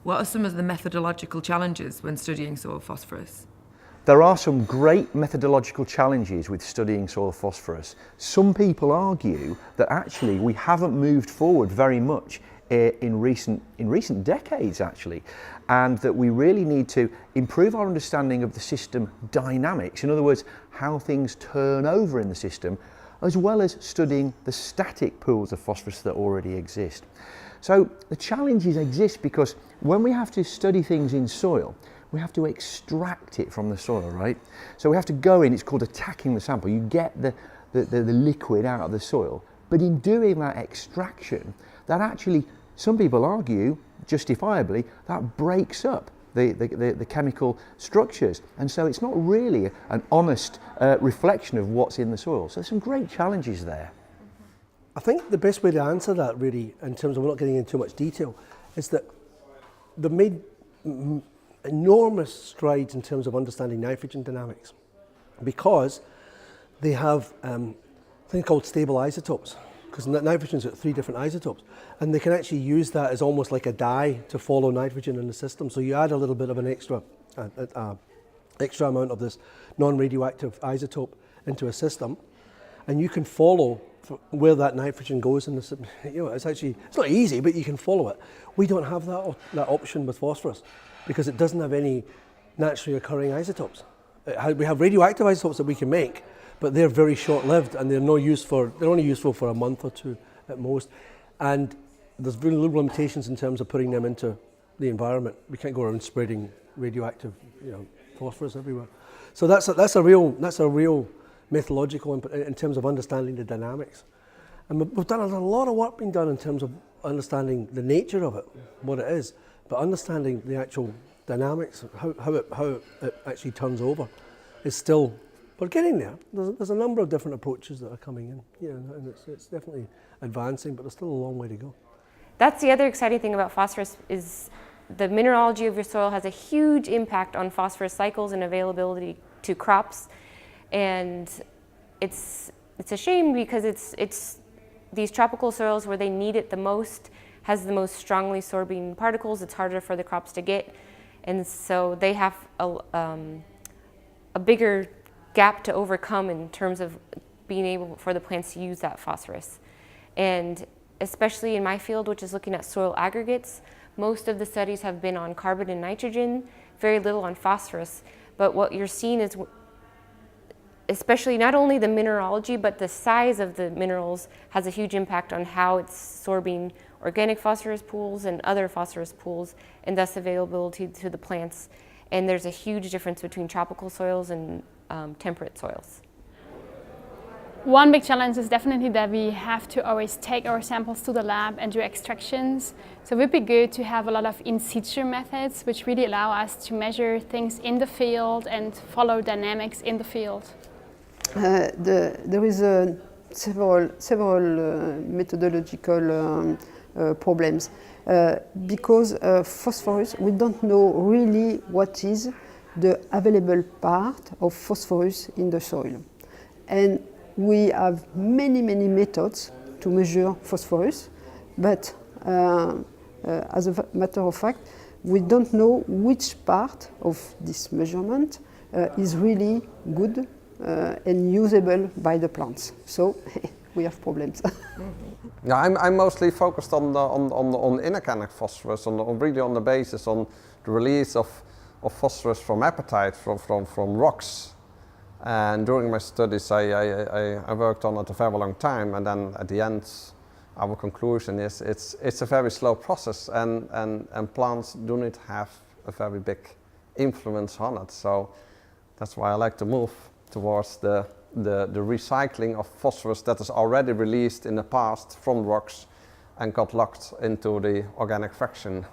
What are some of the methodological challenges when studying soil phosphorus? There are some great methodological challenges with studying soil phosphorus. Some people argue that actually we haven't moved forward very much in recent decades actually, and that we really need to improve our understanding of the system dynamics. In other words, how things turn over in the system, as well as studying the static pools of phosphorus that already exist. So the challenges exist because when we have to study things in soil, we have to extract it from the soil, right? So we have to go in, it's called attacking the sample. You get the liquid out of the soil, but in doing that extraction, that actually, some people argue, justifiably, that breaks up the chemical structures. And so it's not really an honest reflection of what's in the soil. So there's some great challenges there. I think the best way to answer that really, in terms of we're not getting into too much detail, is that they've made enormous strides in terms of understanding nitrogen dynamics, because they have a thing called stable isotopes, because nitrogen's got 3 different isotopes, and they can actually use that as almost like a dye to follow nitrogen in the system. So you add a little bit of an extra amount of this non-radioactive isotope into a system, and you can follow where that nitrogen goes in the system. You know, it's not easy, but you can follow it. We don't have that option with phosphorus, because it doesn't have any naturally occurring isotopes. We have radioactive isotopes that we can make, but they're very short-lived and they're only useful for a month or 2 at most. And there's very little limitations in terms of putting them into the environment. We can't go around spreading radioactive, phosphorus everywhere. So that's a real methodological in terms of understanding the dynamics. And we've done a lot of work being done in terms of understanding the nature of it, what it is, but understanding the actual dynamics, how it actually turns over, is still, we're getting there. There's a number of different approaches that are coming in, and it's definitely advancing, but there's still a long way to go. That's the other exciting thing about phosphorus, is the mineralogy of your soil has a huge impact on phosphorus cycles and availability to crops. And it's a shame, because it's these tropical soils where they need it the most, has the most strongly sorbing particles. It's harder for the crops to get, and so they have a bigger gap to overcome in terms of being able for the plants to use that phosphorus. And especially in my field, which is looking at soil aggregates, most of the studies have been on carbon and nitrogen, very little on phosphorus. But what you're seeing is, especially not only the mineralogy, but the size of the minerals has a huge impact on how it's sorbing organic phosphorus pools and other phosphorus pools, and thus availability to the plants. And there's a huge difference between tropical soils and temperate soils. One big challenge is definitely that we have to always take our samples to the lab and do extractions. So it would be good to have a lot of in situ methods, which really allow us to measure things in the field and follow dynamics in the field. There is several methodological problems because phosphorus, we don't know really what is the available part of phosphorus in the soil, and we have many methods to measure phosphorus, but as a matter of fact, we don't know which part of this measurement is really good and usable by the plants. So we have problems. Yeah, I'm mostly focused on inorganic phosphorus, really on the basis on the release of phosphorus from apatite from rocks. And during my studies, I worked on it a very long time, and then at the end, our conclusion is it's a very slow process, and plants do not have a very big influence on it. So that's why I like to move towards the recycling of phosphorus that is already released in the past from rocks and got locked into the organic fraction.